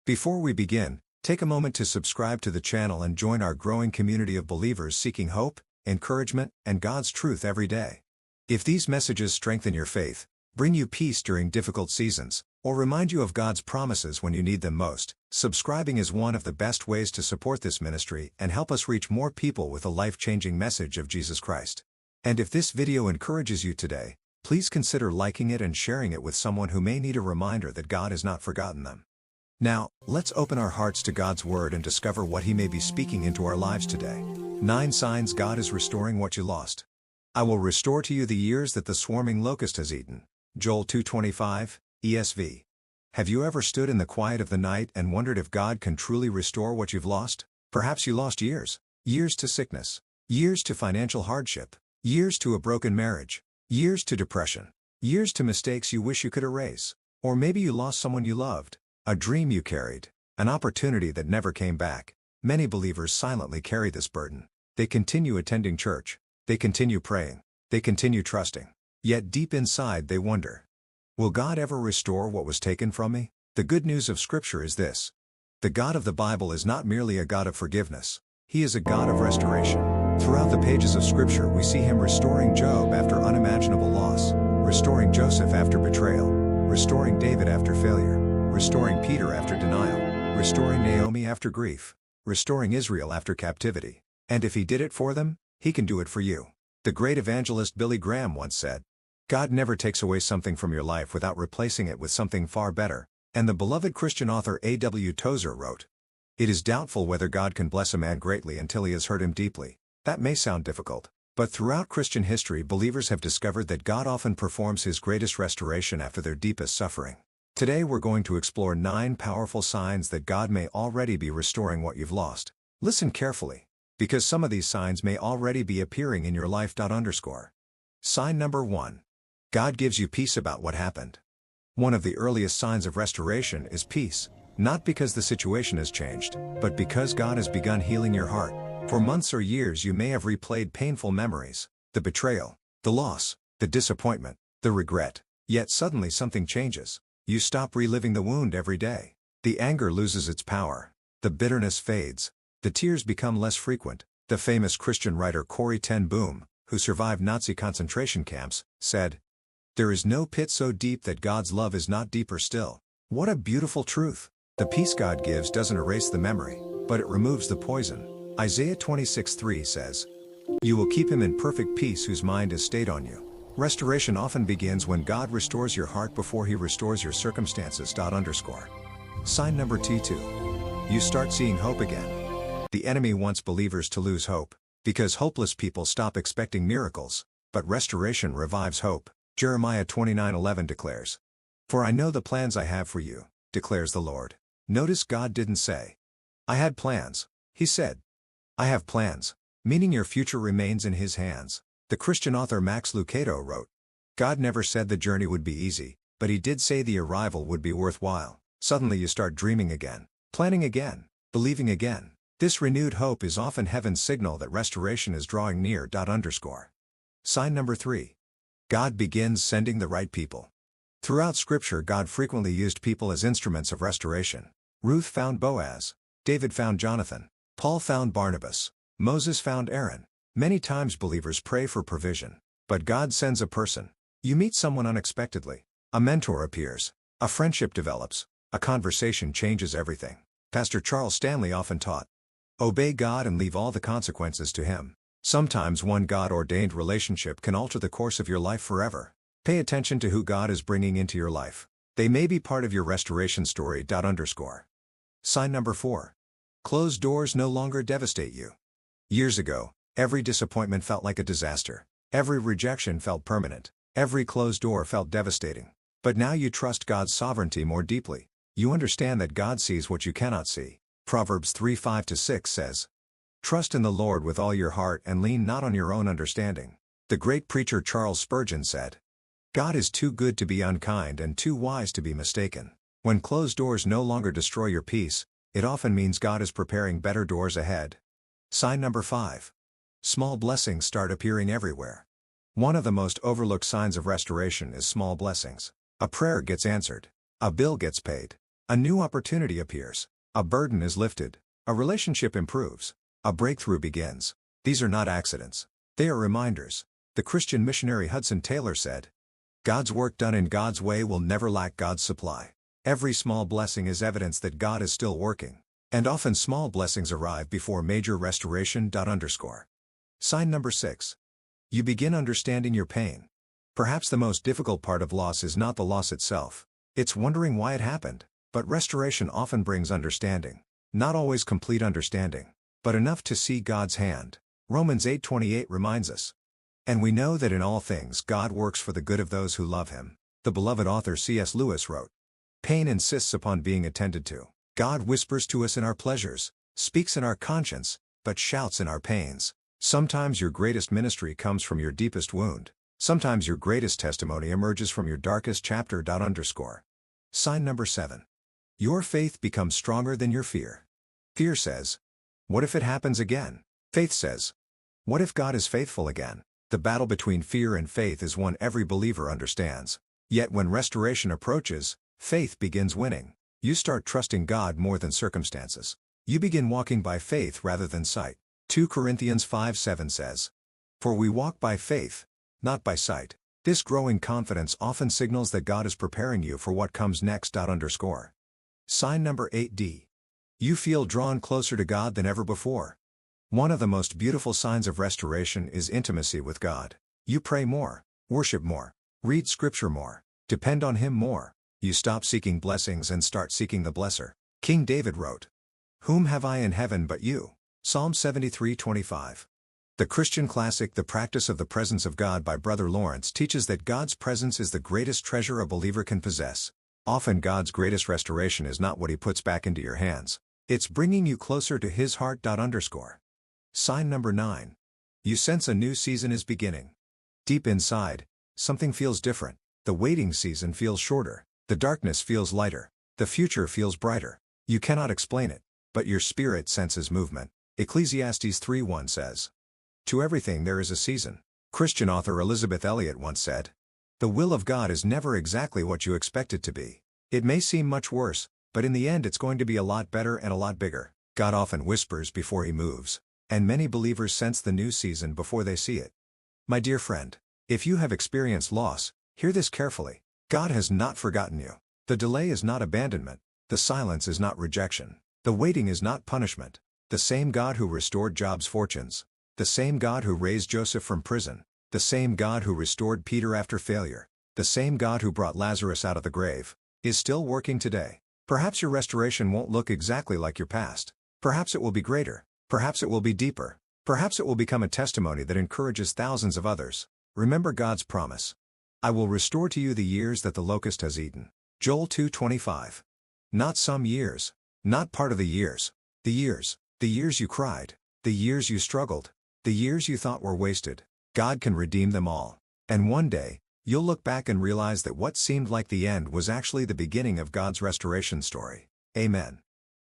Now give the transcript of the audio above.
Before we begin, take a moment to subscribe to the channel and join our growing community of believers seeking hope, encouragement, and God's truth every day. If these messages strengthen your faith, bring you peace during difficult seasons, or remind you of God's promises when you need them most, subscribing is one of the best ways to support this ministry and help us reach more people with a life-changing message of Jesus Christ. And if this video encourages you today, please consider liking it and sharing it with someone who may need a reminder that God has not forgotten them. Now, let's open our hearts to God's Word and discover what He may be speaking into our lives today. 9 signs God is restoring what you lost. I will restore to you the years that the swarming locust has eaten. Joel 2:25, ESV. Have you ever stood in the quiet of the night and wondered if God can truly restore what you've lost? Perhaps you lost years. Years to sickness. Years to financial hardship. Years to a broken marriage. Years to depression. Years to mistakes you wish you could erase. Or maybe you lost someone you loved. A dream you carried. An opportunity that never came back. Many believers silently carry this burden. They continue attending church. They continue praying. They continue trusting. Yet deep inside they wonder, will God ever restore what was taken from me? The good news of Scripture is this. The God of the Bible is not merely a God of forgiveness. He is a God of restoration. Throughout the pages of Scripture we see Him restoring Job after unimaginable loss, restoring Joseph after betrayal, restoring David after failure, restoring Peter after denial, restoring Naomi after grief, restoring Israel after captivity. And if He did it for them, He can do it for you. The great evangelist Billy Graham once said, God never takes away something from your life without replacing it with something far better. And the beloved Christian author A.W. Tozer wrote, it is doubtful whether God can bless a man greatly until he has hurt him deeply. That may sound difficult, but throughout Christian history believers have discovered that God often performs His greatest restoration after their deepest suffering. Today we're going to explore 9 powerful signs that God may already be restoring what you've lost. Listen carefully, because some of these signs may already be appearing in your life. Sign number 1. God gives you peace about what happened. One of the earliest signs of restoration is peace, not because the situation has changed, but because God has begun healing your heart. For months or years you may have replayed painful memories, the betrayal, the loss, the disappointment, the regret, yet suddenly something changes. You stop reliving the wound every day. The anger loses its power. The bitterness fades. The tears become less frequent. The famous Christian writer Corrie ten Boom, who survived Nazi concentration camps, said, there is no pit so deep that God's love is not deeper still. What a beautiful truth. The peace God gives doesn't erase the memory, but it removes the poison. Isaiah 26:3 says, you will keep him in perfect peace whose mind is stayed on you. Restoration often begins when God restores your heart before He restores your circumstances. Sign number 2. You start seeing hope again. The enemy wants believers to lose hope, because hopeless people stop expecting miracles, but restoration revives hope. Jeremiah 29:11 declares, for I know the plans I have for you, declares the Lord. Notice God didn't say, I had plans. He said, I have plans, meaning your future remains in His hands. The Christian author Max Lucado wrote, God never said the journey would be easy, but He did say the arrival would be worthwhile. Suddenly you start dreaming again, planning again, believing again. This renewed hope is often heaven's signal that restoration is drawing near. Sign number 3. God begins sending the right people. Throughout Scripture God frequently used people as instruments of restoration. Ruth found Boaz. David found Jonathan. Paul found Barnabas. Moses found Aaron. Many times believers pray for provision, but God sends a person. You meet someone unexpectedly. A mentor appears. A friendship develops. A conversation changes everything. Pastor Charles Stanley often taught, obey God and leave all the consequences to Him. Sometimes one God-ordained relationship can alter the course of your life forever. Pay attention to who God is bringing into your life. They may be part of your restoration story. Sign number 4. Closed doors no longer devastate you. Years ago, every disappointment felt like a disaster. Every rejection felt permanent. Every closed door felt devastating. But now you trust God's sovereignty more deeply. You understand that God sees what you cannot see. Proverbs 3:5-6 says, trust in the Lord with all your heart and lean not on your own understanding. The great preacher Charles Spurgeon said, God is too good to be unkind and too wise to be mistaken. When closed doors no longer destroy your peace, it often means God is preparing better doors ahead. Sign number 5. Small blessings start appearing everywhere. One of the most overlooked signs of restoration is small blessings. A prayer gets answered. A bill gets paid. A new opportunity appears. A burden is lifted. A relationship improves. A breakthrough begins. These are not accidents. They are reminders. The Christian missionary Hudson Taylor said, "God's work done in God's way will never lack God's supply." Every small blessing is evidence that God is still working. And often small blessings arrive before major restoration. Sign number 6. You begin understanding your pain. Perhaps the most difficult part of loss is not the loss itself. It's wondering why it happened. But restoration often brings understanding. Not always complete understanding, but enough to see God's hand. Romans 8:28 reminds us. And we know that in all things God works for the good of those who love Him. The beloved author C.S. Lewis wrote, "Pain insists upon being attended to. God whispers to us in our pleasures, speaks in our conscience, but shouts in our pains." Sometimes your greatest ministry comes from your deepest wound. Sometimes your greatest testimony emerges from your darkest chapter. Sign number 7. Your faith becomes stronger than your fear. Fear says, "What if it happens again?" Faith says, "What if God is faithful again?" The battle between fear and faith is one every believer understands. Yet when restoration approaches, faith begins winning. You start trusting God more than circumstances. You begin walking by faith rather than sight. 2 Corinthians 5:7 says, "For we walk by faith, not by sight." This growing confidence often signals that God is preparing you for what comes next. Sign number 8D. You feel drawn closer to God than ever before. One of the most beautiful signs of restoration is intimacy with God. You pray more, worship more, read Scripture more, depend on Him more. You stop seeking blessings and start seeking the blesser. King David wrote, "Whom have I in heaven but you?" Psalm 73:25. The Christian classic The Practice of the Presence of God by Brother Lawrence teaches that God's presence is the greatest treasure a believer can possess. Often God's greatest restoration is not what He puts back into your hands. It's bringing you closer to His heart. Sign number 9. You sense a new season is beginning. Deep inside, something feels different. The waiting season feels shorter. The darkness feels lighter. The future feels brighter. You cannot explain it, but your spirit senses movement. Ecclesiastes 3:1 says, "To everything there is a season." Christian author Elizabeth Elliot once said, "The will of God is never exactly what you expect it to be. It may seem much worse, but in the end it's going to be a lot better and a lot bigger." God often whispers before He moves, and many believers sense the new season before they see it. My dear friend, if you have experienced loss, hear this carefully. God has not forgotten you. The delay is not abandonment. The silence is not rejection. The waiting is not punishment. The same God who restored Job's fortunes, the same God who raised Joseph from prison, the same God who restored Peter after failure, the same God who brought Lazarus out of the grave, is still working today. Perhaps your restoration won't look exactly like your past. Perhaps it will be greater. Perhaps it will be deeper. Perhaps it will become a testimony that encourages thousands of others. Remember God's promise. "I will restore to you the years that the locust has eaten." Joel 2:25. Not some years. Not part of the years. The years. The years you cried. The years you struggled. The years you thought were wasted. God can redeem them all. And one day, you'll look back and realize that what seemed like the end was actually the beginning of God's restoration story. Amen.